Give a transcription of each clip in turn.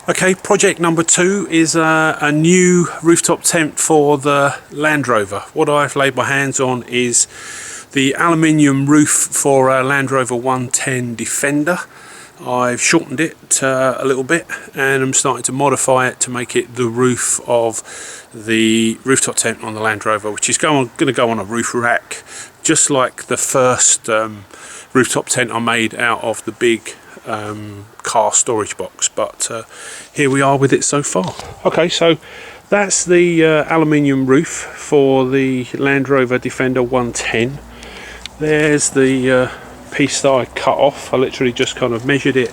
Okay, project number 2 is a new rooftop tent for the Land Rover. What I've laid my hands on is the aluminium roof for a Land Rover 110 Defender. I've shortened it a little bit and I'm starting to modify it to make it the roof of the rooftop tent on the Land Rover, which is going to go on a roof rack, just like the first rooftop tent I made out of the big car storage box. But here we are with it so far. Okay, so that's the aluminium roof for the Land Rover Defender 110. There's the piece that I cut off. I literally just kind of measured it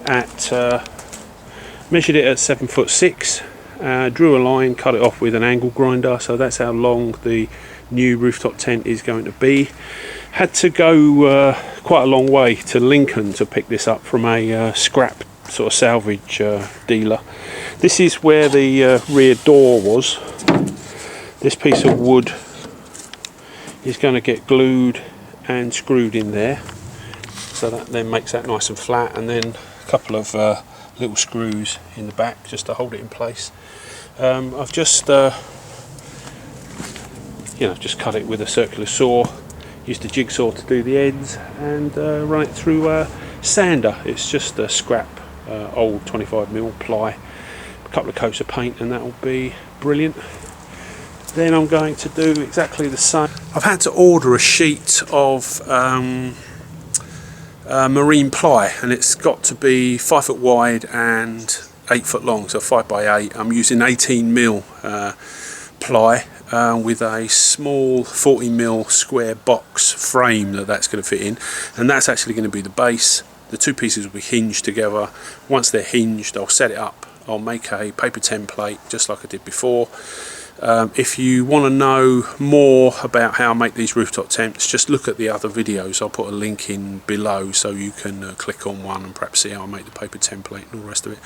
at 7'6", drew a line, cut it off with an angle grinder, so that's how long the new rooftop tent is going to be. Had to go quite a long way to Lincoln to pick this up from a scrap sort of salvage dealer. This is where the rear door was. This piece of wood is going to get glued and screwed in there, so that then makes that nice and flat, and then a couple of little screws in the back just to hold it in place. I've just just cut it with a circular saw, used a jigsaw to do the ends, and run it through a sander. It's just a scrap old 25mm ply, a couple of coats of paint, and that will be brilliant. Then I'm going to do exactly the same. I've had to order a sheet of marine ply, and it's got to be 5 foot wide and 8 foot long, so 5x8. I'm using 18mm ply with a small 40mm square box frame that's going to fit in, and that's actually going to be the base. The two pieces will be hinged together. Once they're hinged, I'll set it up. I'll make a paper template just like I did before. If you want to know more about how I make these rooftop tents, just look at the other videos. I'll put a link in below so you can click on one and perhaps see how I make the paper template and all the rest of it.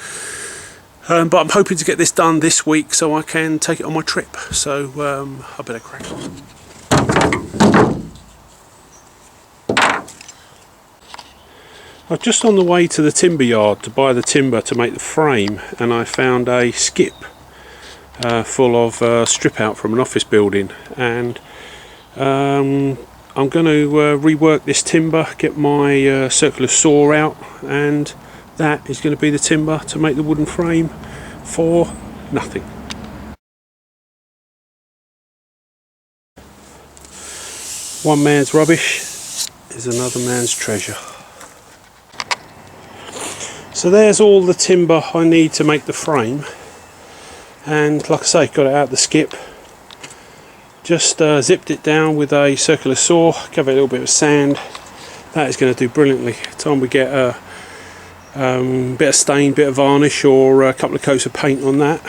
But I'm hoping to get this done this week so I can take it on my trip. So I better crack on. I'm just on the way to the timber yard to buy the timber to make the frame, and I found a skip full of strip out from an office building, and I'm going to rework this timber, get my circular saw out, and that is going to be the timber to make the wooden frame for nothing. One man's rubbish is another man's treasure. So there's all the timber I need to make the frame, and like I say, got it out of the skip, just zipped it down with a circular saw, gave it a little bit of sand. That is going to do brilliantly. By the time we get a bit of stain, bit of varnish, or a couple of coats of paint on that,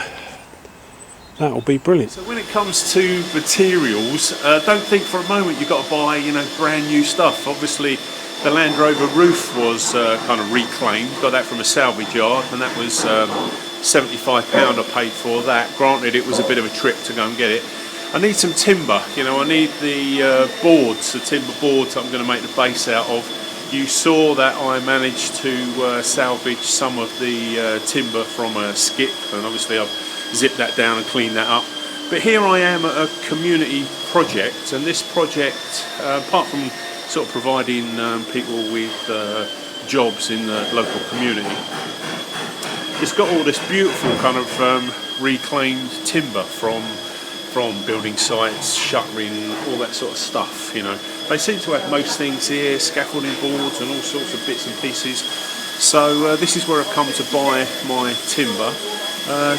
that will be brilliant. So when it comes to materials, don't think for a moment you've got to buy brand new stuff. Obviously the Land Rover roof was kind of reclaimed, got that from a salvage yard, and that was £75 I paid for that. Granted, it was a bit of a trip to go and get it. I need some timber, I need the boards, the timber boards I'm going to make the base out of. You saw that I managed to salvage some of the timber from a skip, and obviously I've zipped that down and cleaned that up. But here I am at a community project, and this project, apart from sort of providing people with jobs in the local community, it's got all this beautiful kind of reclaimed timber from building sites, shuttering, all that sort of stuff. They seem to have most things here, scaffolding boards and all sorts of bits and pieces. So this is where I've come to buy my timber.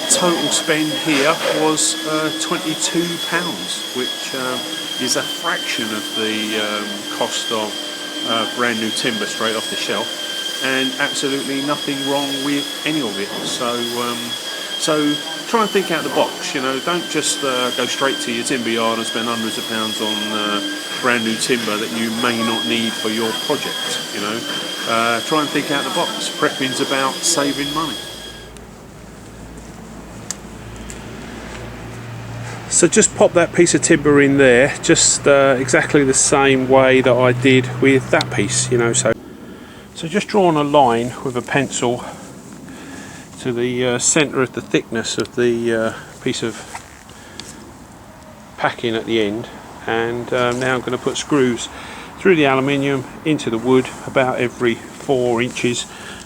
Total spend here was £22, which is a fraction of the cost of brand new timber straight off the shelf, and absolutely nothing wrong with any of it. So try and think out the box. Don't just go straight to your timber yard and spend hundreds of pounds on brand new timber that you may not need for your project. Try and think out the box. Prepping's about saving money. So just pop that piece of timber in there, just exactly the same way that I did with that piece, So just drawing a line with a pencil to the centre of the thickness of the piece of packing at the end, and now I'm going to put screws through the aluminium into the wood about every 4 inches,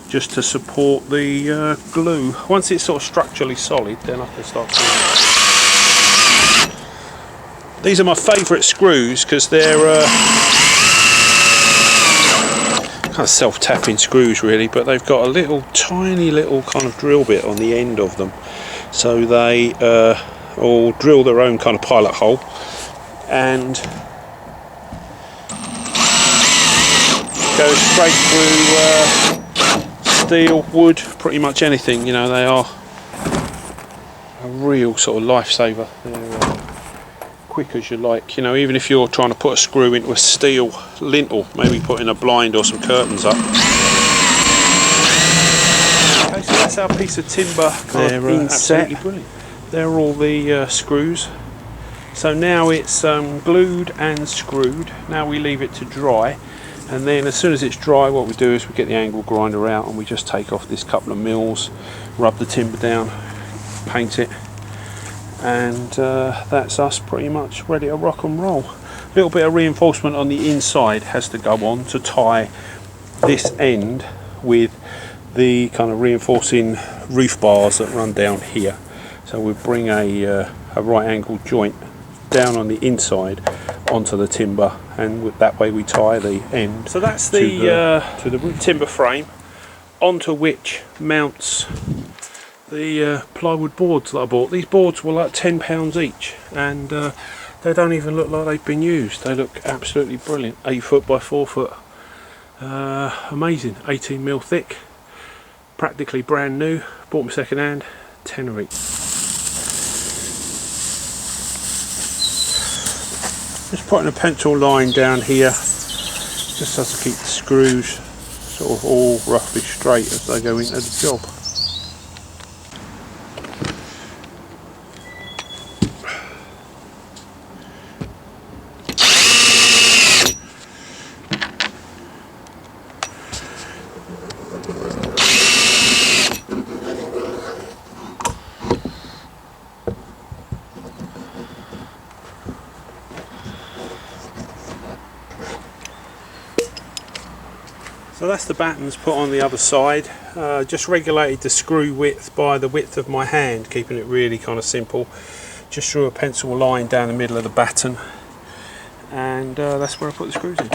just to support the glue. Once it's sort of structurally solid, then I can start doing it. These are my favourite screws because they're kind of self-tapping screws really, but they've got a little tiny little kind of drill bit on the end of them, so they all drill their own kind of pilot hole and go straight through steel, wood, pretty much anything. You know, they are a real sort of lifesaver. They're quick as you like. You know, even if you're trying to put a screw into a steel lintel, maybe putting a blind or some curtains up. Okay, so that's our piece of timber kind of inset. Absolutely brilliant. There are all the screws. So now it's glued and screwed. Now we leave it to dry, and then as soon as it's dry, what we do is we get the angle grinder out and we just take off this couple of mils, rub the timber down, paint it, and that's us pretty much ready to rock and roll. A little bit of reinforcement on the inside has to go on to tie this end with the kind of reinforcing roof bars that run down here. So we bring a right angle joint down on the inside onto the timber, and that way we tie the end. So that's to the timber frame, onto which mounts the plywood boards that I bought. These boards were like £10 each, and they don't even look like they've been used. They look absolutely brilliant. 8 foot by 4 foot, amazing. 18mm thick, practically brand new. Bought them second hand, tenner each. Just putting a pencil line down here, just so to keep the screws sort of all roughly straight as they go into the job. So that's the battens put on the other side. Just regulated the screw width by the width of my hand, keeping it really kind of simple. Just drew a pencil line down the middle of the batten, and that's where I put the screws in.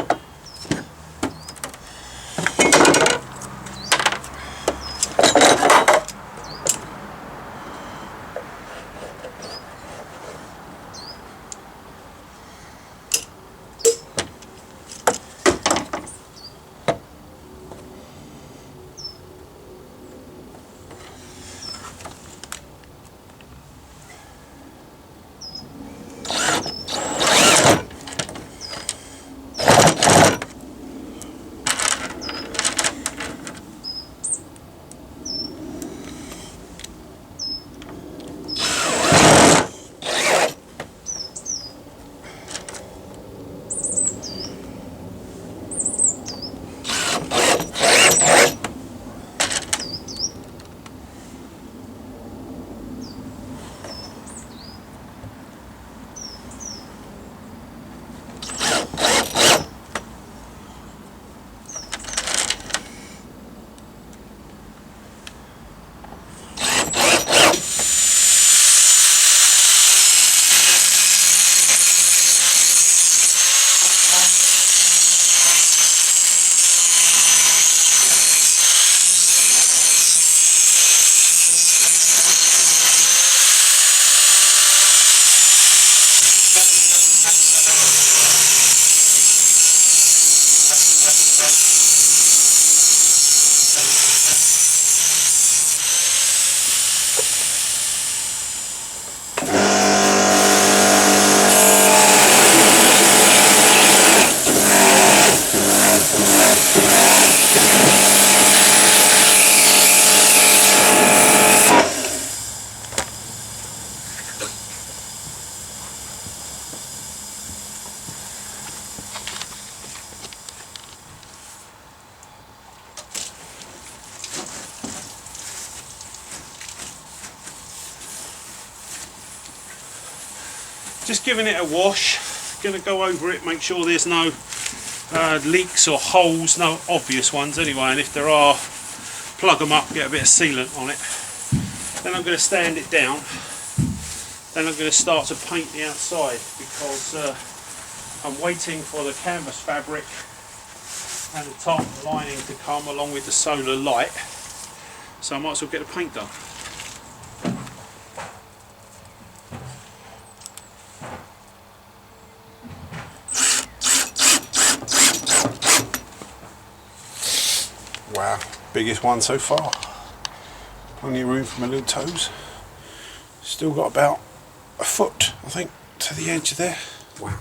Just giving it a wash. Going to go over it, make sure there's no leaks or holes, no obvious ones anyway, and if there are, plug them up, get a bit of sealant on it. Then I'm going to stand it down. Then I'm going to start to paint the outside, because I'm waiting for the canvas fabric and the top lining to come along with the solar light, so I might as well get the paint done. Wow, biggest one so far. Plenty of room for my little toes. Still got about a foot, I think, to the edge there. Wow.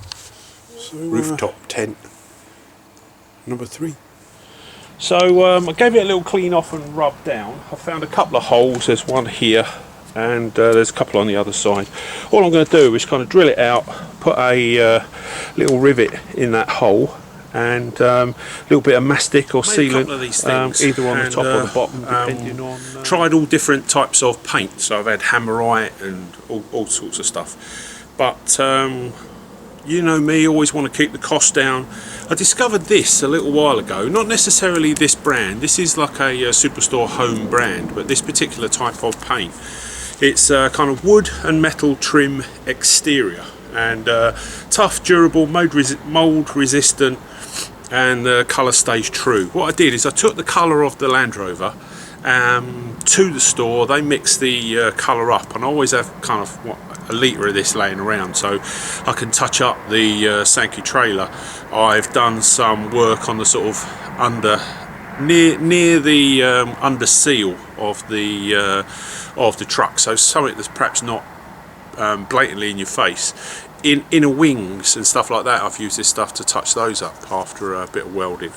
So, rooftop tent number 3. So I gave it a little clean off and rub down. I found a couple of holes. There's one here, and there's a couple on the other side. All I'm going to do is kind of drill it out, put a little rivet in that hole, and a little bit of mastic or sealant, either on the top or the bottom, depending on. Tried all different types of paint, so I've had hammerite and all sorts of stuff. But you know me, always want to keep the cost down. I discovered this a little while ago, not necessarily this brand. This is like a Superstore home brand, but this particular type of paint. It's kind of wood and metal trim exterior, and tough, durable, mold resistant, and the colour stays true. What I did is I took the colour of the Land Rover to the store. They mix the colour up, and I always have kind of a litre of this laying around so I can touch up the Sankey trailer. I've done some work on the sort of near the under seal of the truck, so something that's perhaps not blatantly in your face. Inner wings and stuff like that, I've used this stuff to touch those up after a bit of welding.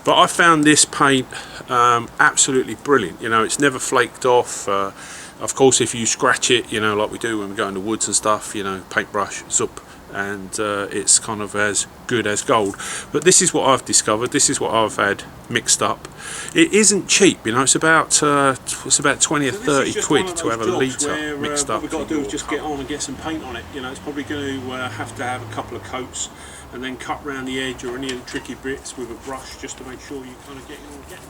But I found this paint absolutely brilliant. You know, it's never flaked off. Of course, if you scratch it, you know, like we do when we go in the woods and stuff, you know, paintbrush, zup, and it's kind of as good as gold. But this is what I've discovered. This is what I've had mixed up. It isn't cheap, you know. It's about 20 or 30 quid to have a litre mixed up. What we've got to do is just get on and get some paint on it. You know, it's probably going to have a couple of coats, and then cut round the edge or any of the tricky bits with a brush, just to make sure you kind of get it all together.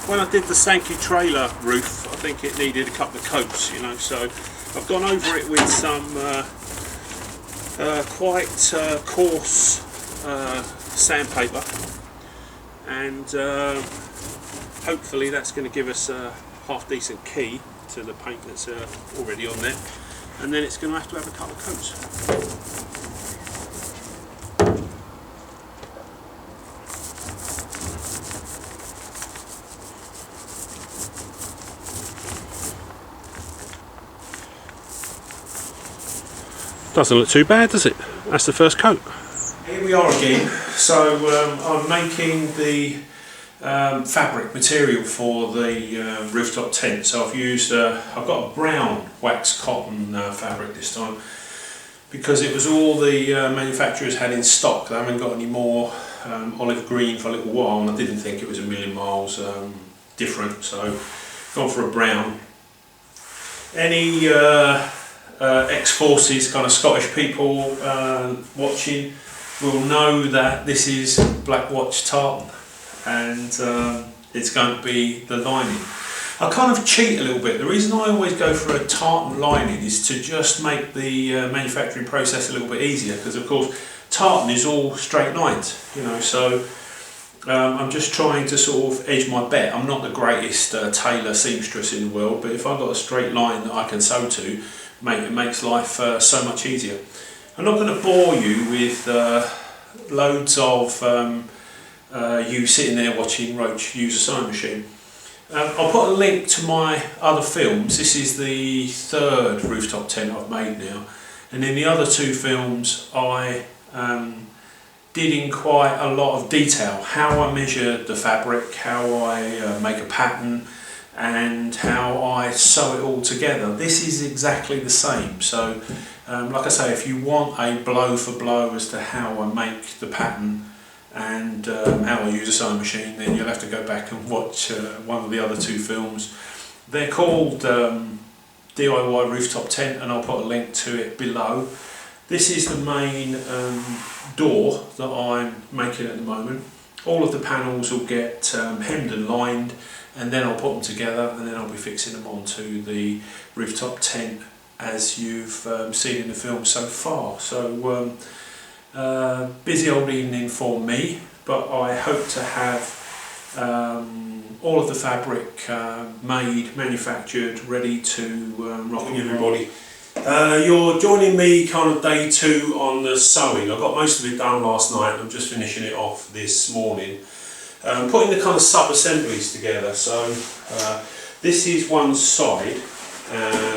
When I did the Sankey trailer roof, I think it needed a couple of coats, you know, so I've gone over it with some quite coarse sandpaper, and hopefully that's going to give us a half decent key to the paint that's already on there, and then it's going to have a couple of coats. Doesn't look too bad, does it? That's the first coat. Here we are again. So I'm making the fabric material for the rooftop tent. So I've used, I've got a brown wax cotton fabric this time, because it was all the manufacturers had in stock. They haven't got any more olive green for a little while, and I didn't think it was a million miles different, so gone for a brown. Any ex-forces kind of Scottish people watching will know that this is Black Watch tartan, and it's going to be the lining. I kind of cheat a little bit. The reason I always go for a tartan lining is to just make the manufacturing process a little bit easier, because of course tartan is all straight lines, you know, so I'm just trying to sort of edge my bet. I'm not the greatest tailor seamstress in the world, but if I've got a straight line that I can sew to, it makes life so much easier. I'm not going to bore you with loads of you sitting there watching Roach use a sewing machine. I'll put a link to my other films. This is the third rooftop tent I've made now, and in the other two films I did in quite a lot of detail how I measure the fabric, how I make a pattern, and how I sew it all together. This is exactly the same. So like I say, if you want a blow for blow as to how I make the pattern and how I use a sewing machine, then you'll have to go back and watch one of the other two films. They're called DIY rooftop tent, and I'll put a link to it below. This is the main door that I'm making at the moment. All of the panels will get hemmed and lined, and then I'll put them together, and then I'll be fixing them onto the rooftop tent as you've seen in the film so far. So busy old evening for me, but I hope to have all of the fabric made, manufactured, ready to rock and everybody. You're joining me kind of day 2 on the sewing. I got most of it done last night. I'm just finishing it off this morning. Putting the kind of sub-assemblies together. So this is one side.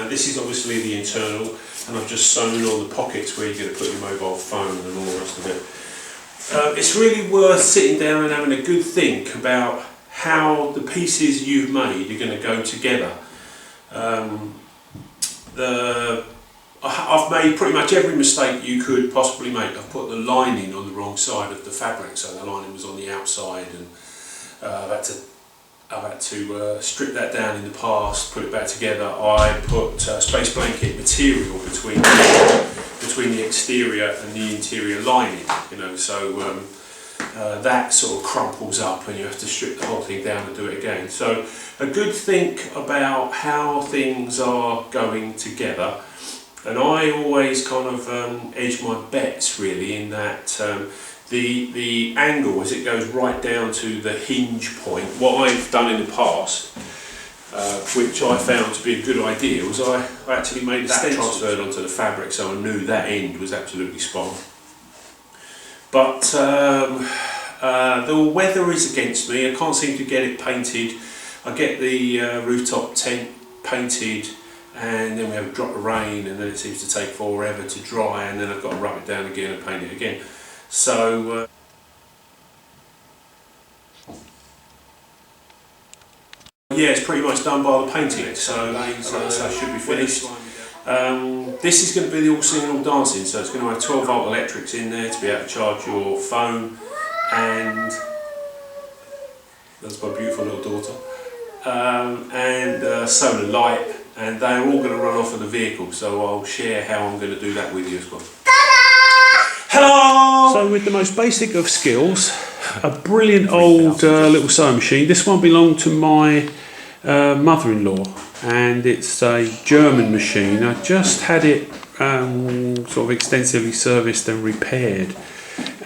This is obviously the internal, and I've just sewn all the pockets where you're going to put your mobile phone and all the rest of it. It's really worth sitting down and having a good think about how the pieces you've made are going to go together. I've made pretty much every mistake you could possibly make. I've put the lining on the wrong side of the fabric, so the lining was on the outside, and I've had to strip that down in the past, put it back together. I put space blanket material between the exterior and the interior lining, you know, so that sort of crumples up and you have to strip the whole thing down and do it again. So a good think about how things are going together, and I always kind of edge my bets really in that the angle as it goes right down to the hinge point. What I've done in the past, which I found to be a good idea, was I actually made that transferred onto the fabric, so I knew that end was absolutely spot on. But the weather is against me. I can't seem to get it painted. I get the rooftop tent painted, and then we have a drop of rain, and then it seems to take forever to dry, and then I've got to rub it down again and paint it again. So yeah, it's pretty much done by the painting, so it should be finished. This is going to be the all singing, all dancing, so it's going to have 12 volt electrics in there to be able to charge your phone, and that's my beautiful little daughter, and solar light, and they're all going to run off of the vehicle, so I'll share how I'm going to do that with you as well. Hello! So with the most basic of skills, a brilliant old little sewing machine. This one belonged to my mother-in-law, and it's a German machine. I just had it sort of extensively serviced and repaired,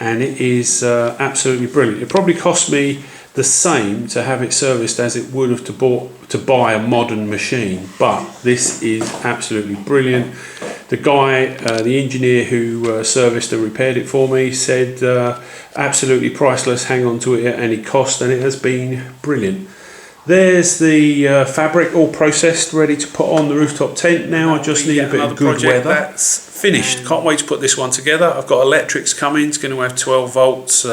and it is absolutely brilliant. It probably cost me the same to have it serviced as it would have to buy a modern machine, but this is absolutely brilliant. The guy, the engineer who serviced and repaired it for me, said absolutely priceless, hang on to it at any cost, and it has been brilliant. There's the fabric all processed, ready to put on the rooftop tent. Now I just need a bit of good weather. That's finished. Can't wait to put this one together. I've got electrics coming. It's going to have 12 volts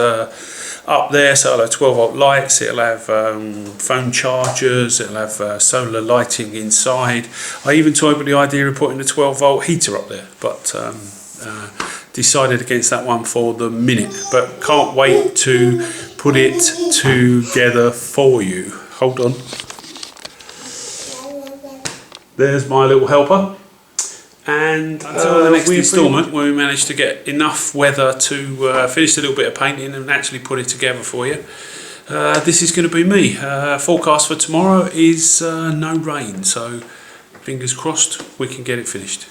up there, so it'll have 12 volt lights, it'll have phone chargers, it'll have solar lighting inside. I even toyed with the idea of putting a 12 volt heater up there, but decided against that one for the minute. But can't wait to put it together for you. Hold on. There's my little helper. And until the next instalment, where we manage to get enough weather to finish a little bit of painting and actually put it together for you. This is going to be me. Forecast for tomorrow is no rain, so fingers crossed we can get it finished.